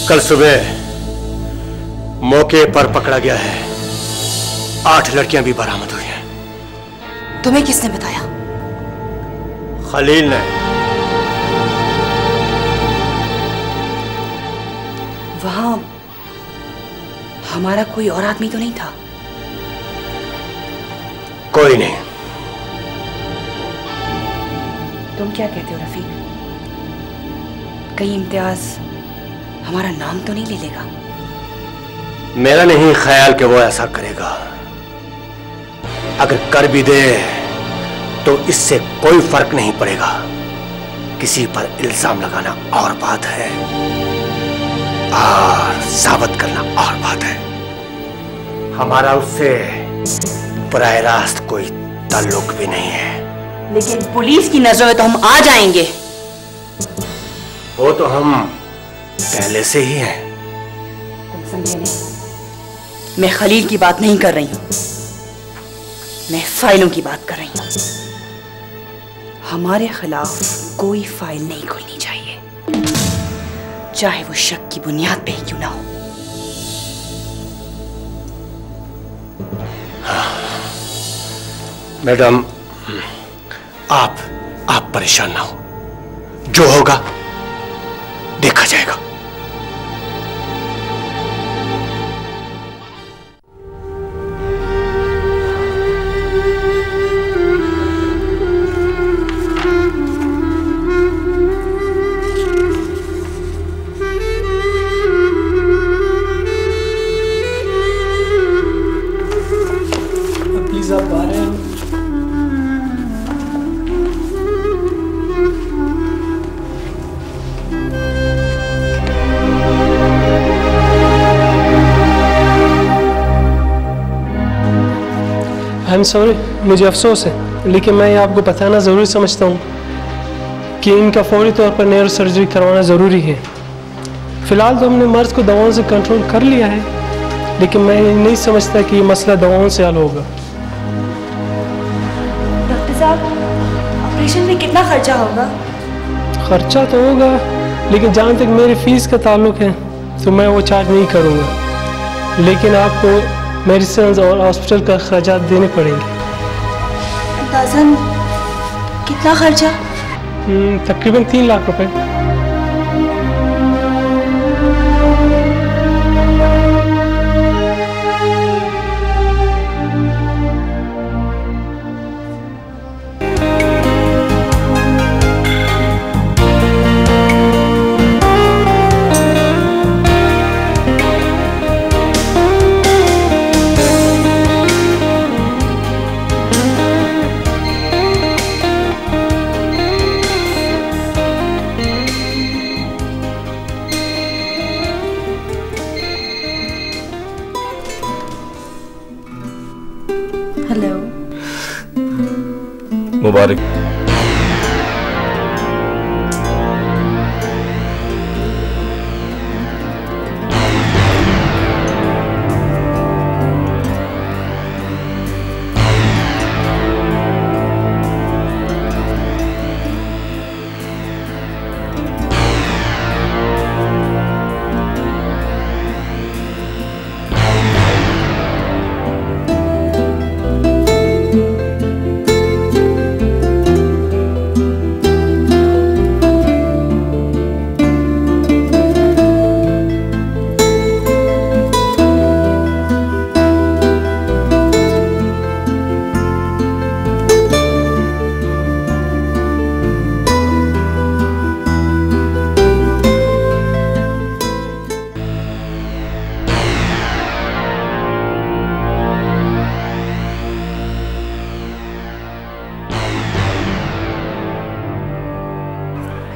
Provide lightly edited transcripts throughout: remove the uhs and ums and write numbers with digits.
कल सुबह मौके पर पकड़ा गया है। 8 लड़कियां भी बरामद हुई हैं। तुम्हें किसने बताया? खलील ने। वहां हमारा कोई और आदमी तो नहीं था? कोई नहीं। तुम क्या कहते हो रफीक? कहीं इम्तियाज हमारा नाम तो नहीं ले लेगा? मेरा नहीं ख्याल कि वो ऐसा करेगा। अगर कर भी दे तो इससे कोई फर्क नहीं पड़ेगा। किसी पर इल्जाम लगाना और बात है और साबित करना और बात है। हमारा उससे बराह रास्त कोई ताल्लुक भी नहीं है। लेकिन पुलिस की नजरों में तो हम आ जाएंगे। वो तो हम पहले से ही हैं। तुम समझे नहीं? मैं खलील की बात नहीं कर रही हूं, मैं फाइलों की बात कर रही हूं। हमारे खिलाफ कोई फाइल नहीं खुलनी चाहिए, चाहे वो शक की बुनियाद पे ही क्यों ना हो। मैडम, आप परेशान ना हो। जो होगा देखा जाएगा। प्लीज आप बाहर हैं। आई एम सॉरी, मुझे अफसोस है, लेकिन मैं ये आपको बताना ज़रूरी समझता हूँ कि इनका फौरी तौर पर न्यूरो सर्जरी करवाना ज़रूरी है। फ़िलहाल तो हमने मर्ज़ को दवाओं से कंट्रोल कर लिया है, लेकिन मैं नहीं समझता कि ये मसला दवाओं से हल होगा। डॉक्टर साहब, ऑपरेशन में कितना खर्चा होगा? खर्चा तो होगा, लेकिन जहाँ तक मेरी फ़ीस का ताल्लुक है तो मैं वो चार्ज नहीं करूँगा, लेकिन आपको मेडिसिन और हॉस्पिटल का खर्चा देने पड़ेंगे। अंदाज़न कितना खर्चा? तकरीबन 3 लाख रुपए। हेलो, मुबारक।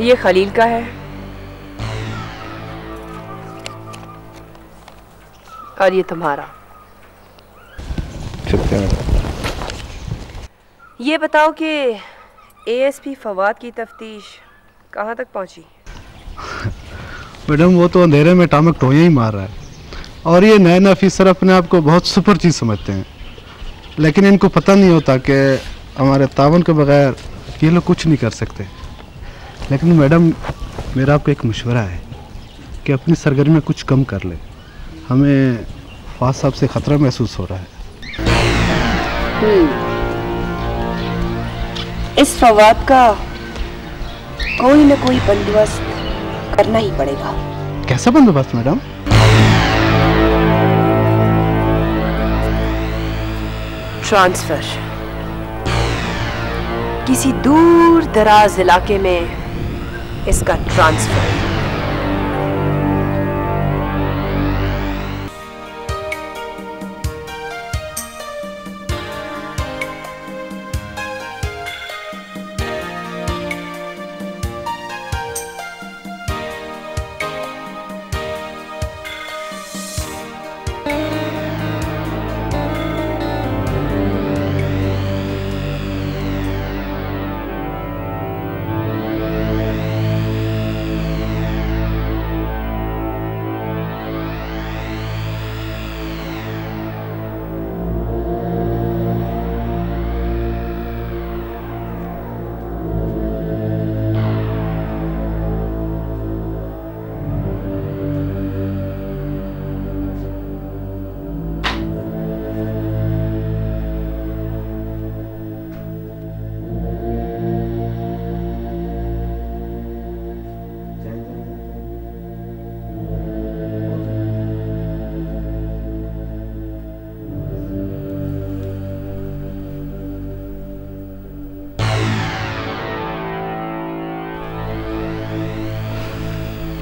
ये खलील का है और ये तुम्हारा। ये बताओ कि एएसपी फवाद की तफ्तीश कहाँ तक पहुंची? मैडम, वो तो अंधेरे में टामक टोया ही मार रहा है, और ये नए अफसर अपने आप को बहुत सुपर चीज़ समझते हैं, लेकिन इनको पता नहीं होता कि हमारे तावन के बगैर ये लोग कुछ नहीं कर सकते। लेकिन मैडम, मेरा आपको एक मशवरा है कि अपनी सरगर्मी में कुछ कम कर ले। हमें फवाद साहब से खतरा महसूस हो रहा है। इस फवाद का कोई न कोई बंदोबस्त करना ही पड़ेगा। कैसा बंदोबस्त मैडम? ट्रांसफर। किसी दूर दराज इलाके में इसका ट्रांसफर।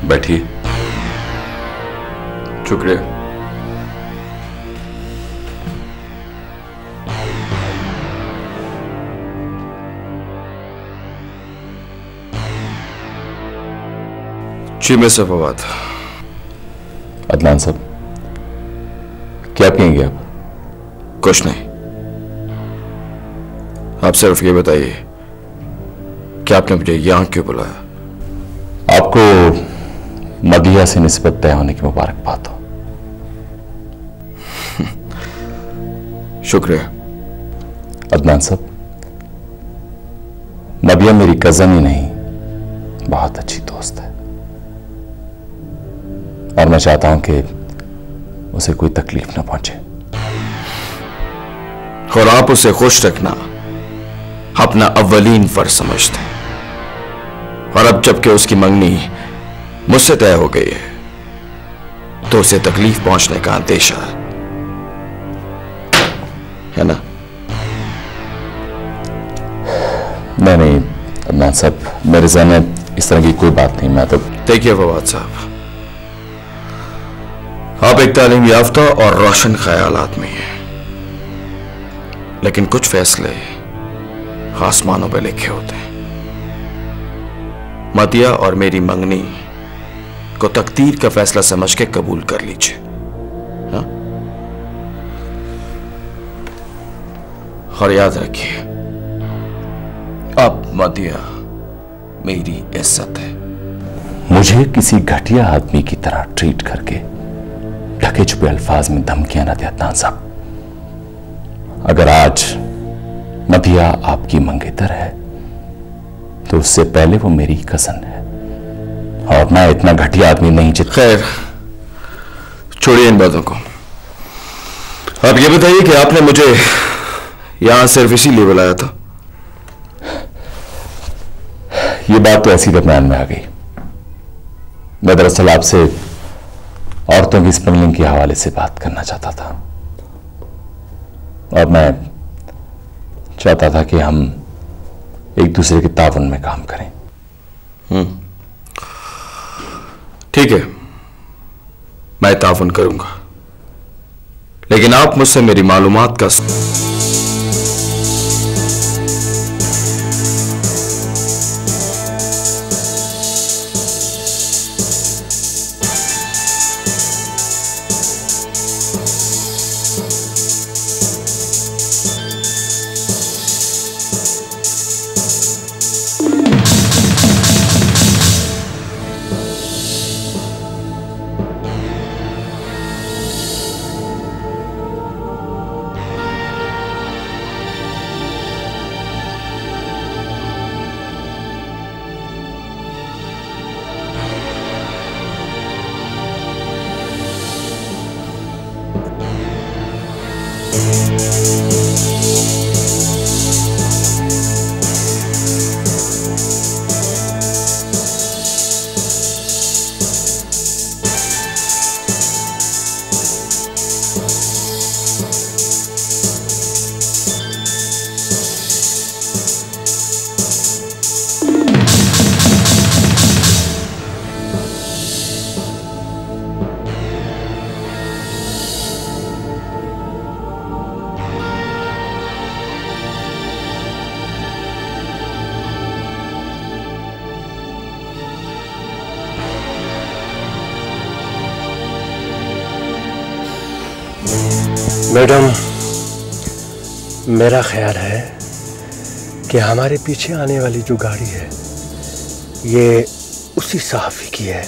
बैठिए। शुक्रिया। जी मिस्टर फवाद। अदनान साहब, क्या कहेंगे आप? कुछ नहीं, आप सिर्फ ये बताइए कि आपने मुझे यहां क्यों बुलाया? आपको मदिया से निस्बत तय होने की मुबारकबाद हो। शुक्रिया। अदनान साहब, मदिया मेरी कजन ही नहीं, बहुत अच्छी दोस्त है और मैं चाहता हूं कि उसे कोई तकलीफ ना पहुंचे। और आप उसे खुश रखना अपना अव्वलीन फर्ज समझते हैं, और अब जबकि उसकी मंगनी मुझसे तय हो गई है तो उसे तकलीफ पहुंचने का अंदेशा है ना? नहीं अदनान साहब, मेरे ज़हन में इस तरह की कोई बात नहीं। मैं तो देखिए फवाद साहब, आप एक तालीम याफ्ता और रोशन ख्याल आदमी हैं, लेकिन कुछ फैसले आसमानों पे लिखे होते हैं। मदिया और मेरी मंगनी को तकदीर का फैसला समझ के कबूल कर लीजिए। हाँ? और याद रखिए, अब मदिया मेरी इज्जत है। मुझे किसी घटिया आदमी की तरह ट्रीट करके ढके छुपे अल्फाज में धमकियां न दे अदनान साहब। अगर आज मदिया आपकी मंगेतर है तो उससे पहले वो मेरी कजन है, और मैं इतना घटिया आदमी नहीं खैर, छोड़िए इन बातों को। आप ये बताइए कि आपने मुझे यहां सिर्फ इसीलिए बुलाया था? ये बात तो ऐसी दरम्यान में आ गई। मैं दरअसल आपसे औरतों की स्मगलिंग के हवाले से बात करना चाहता था, और मैं चाहता था कि हम एक दूसरे के ताउन में काम करें। ठीक है, मैं ताउन करूंगा, लेकिन आप मुझसे मेरी मालूमात का मैडम, मेरा ख्याल है कि हमारे पीछे आने वाली जो गाड़ी है ये उसी सहाफी की है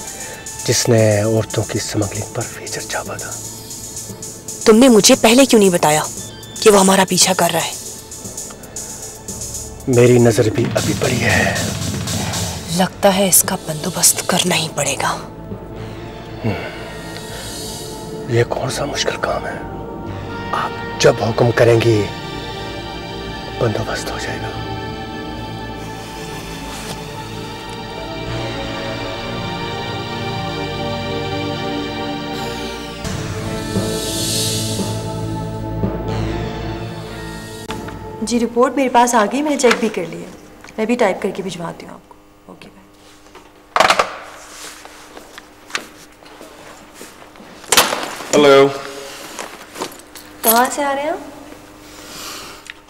जिसने औरतों की स्मगलिंग पर फीचर छापा था। तुमने मुझे पहले क्यों नहीं बताया कि वो हमारा पीछा कर रहा है? मेरी नजर भी अभी पड़ी है। लगता है इसका बंदोबस्त करना ही पड़ेगा। ये कौन सा मुश्किल काम है? आप जब हुक्म करेंगी बंदोबस्त हो जाएगा। जी रिपोर्ट मेरे पास आ गई, मैंने चेक भी कर लिया। मैं भी टाइप करके भिजवाती हूँ आपको। Okay bye. हेलो। कहाँ से आ रहे हैं आप?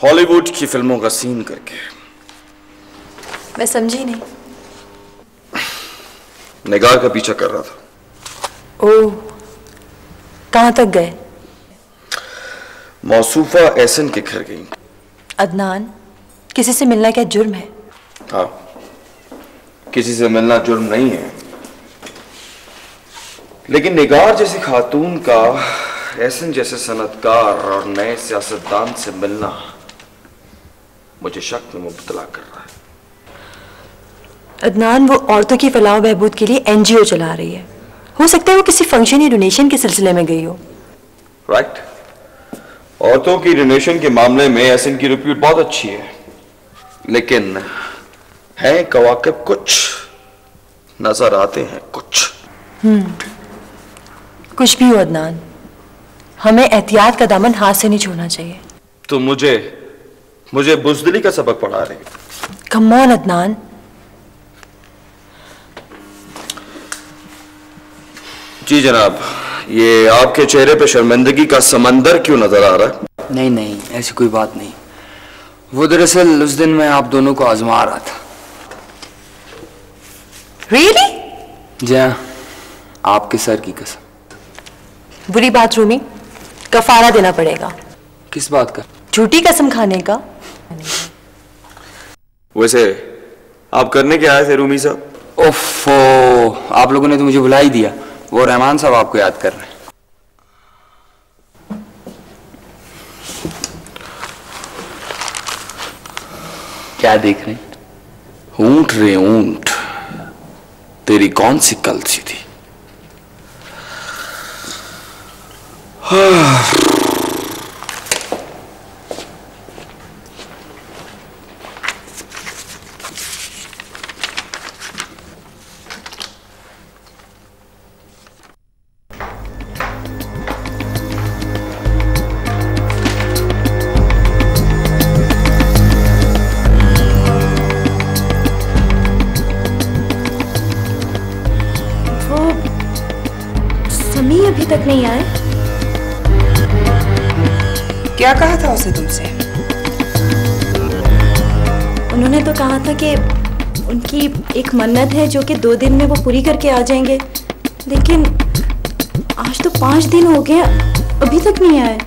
हॉलीवुड की फिल्मों का सीन करके। मैं समझी नहीं। निगार का पीछा कर रहा था। ओह, कहाँ तक गए? मौसूफा एहसन के घर गई। अदनान, किसी से मिलना क्या जुर्म है? हाँ, किसी से मिलना जुर्म नहीं है, लेकिन निगार जैसी खातून का एहसन जैसे सनतकार और नए सियासतदान से मिलना मुझे शक में मुब्तला कर रहा है। अदनान, वो औरतों की फलाह बहबूद के लिए एनजीओ चला रही है। हो सकता है वो किसी फंक्शन या डोनेशन के सिलसिले में गई हो। राइट। औरतों की डोनेशन के मामले में एहसन की रिप्यूट बहुत अच्छी है, लेकिन है कवाकिब कुछ, नजर आते हैं कुछ। कुछ भी हो अदनान, हमें एहतियात का दामन हाथ से नहीं छोड़ना चाहिए। तो मुझे बुज़दिली का सबक पढ़ा रहे। Come on Adnan. जी जनाब, ये आपके चेहरे पे शर्मिंदगी का समंदर क्यों नजर आ रहा है? नहीं नहीं, ऐसी कोई बात नहीं। वो दरअसल उस दिन मैं आप दोनों को आजमा रहा था। Really? जी हाँ, आपके सर की कसम। बुरी बात रूमी, कफारा देना पड़ेगा। किस बात का? झूठी कसम खाने का। वैसे आप करने क्या आए थे रूमी साहब? ओफो, आप लोगों ने तो मुझे बुला ही दिया। वो रहमान साहब आपको याद कर रहे हैं। क्या देख रहे हैं? ऊंट रे ऊंट, तेरी कौन सी कल सी थी? समी अभी तक नहीं आए। क्या कहा था उसे तुमसे? उन्होंने तो कहा था कि उनकी एक मन्नत है जो कि 2 दिन में वो पूरी करके आ जाएंगे, लेकिन आज तो 5 दिन हो गए, अभी तक नहीं आए।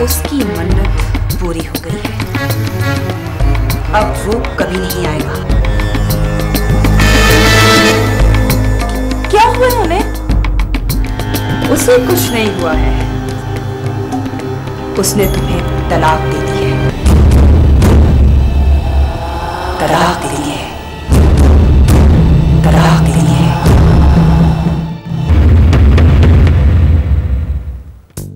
उसकी मन्नत पूरी हो गई है, अब वो कभी नहीं आएगा। क्या हुआ उन्हें? उसे कुछ नहीं हुआ है, उसने तुम्हें तलाक दे दी है। तलाक दे दी